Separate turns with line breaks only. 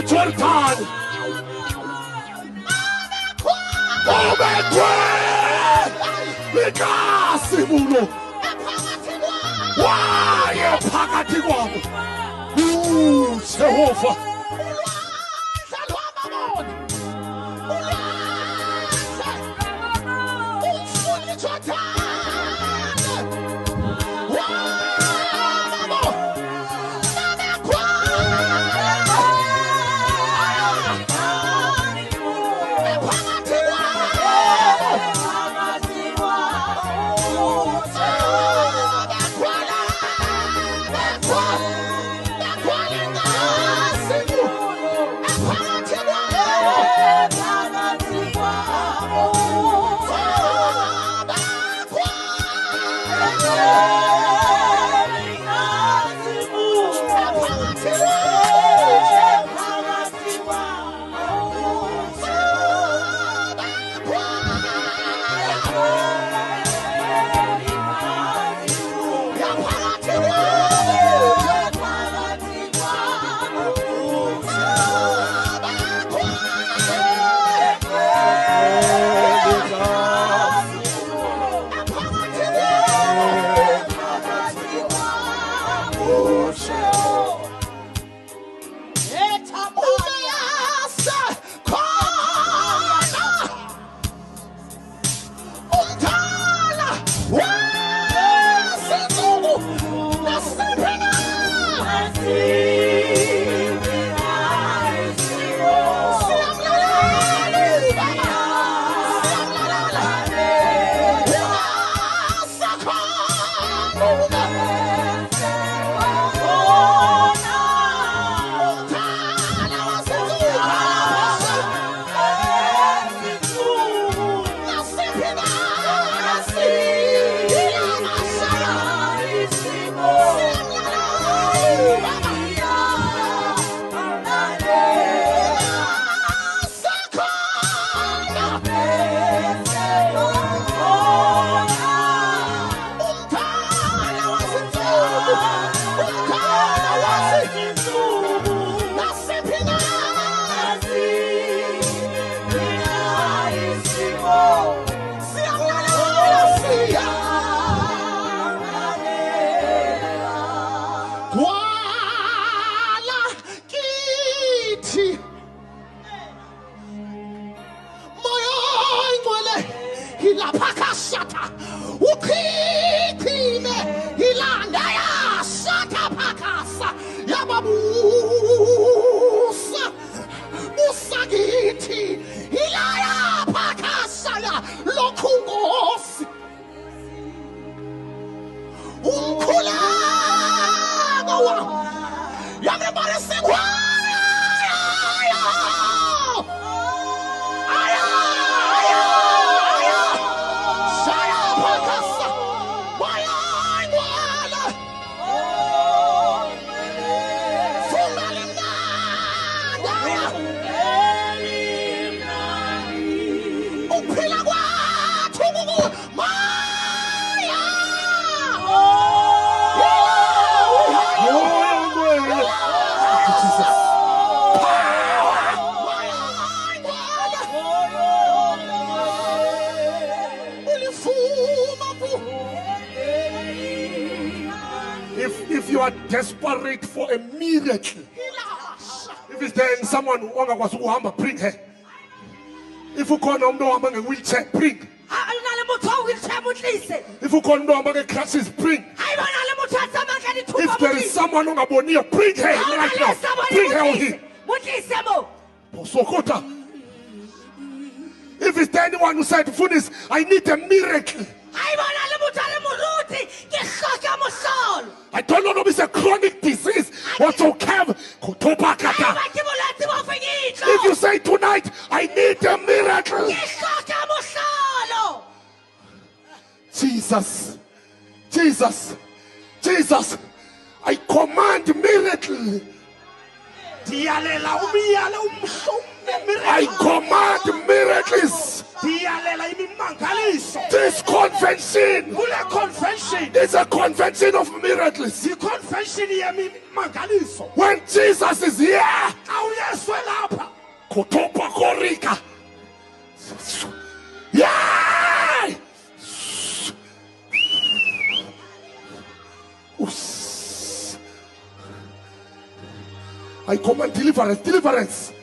Jordan, Simulo, why Pagati Jehovah. If you are desperate for a miracle, if it's there in someone who bring her. If you call no wheelchair, bring. If you call no crutches, bring. If there is someone who bring her right now. Bring her here. If it's there anyone who said, Funis, I need a miracle. I don't know if it's a chronic disease or to have. If you say tonight, I need a miracle. Jesus, Jesus, Jesus, I command miracle. I command miracles. This convention is a convention of miracles. When Jesus is here, Kotopa Korika. Yeah! I command deliverance, deliverance.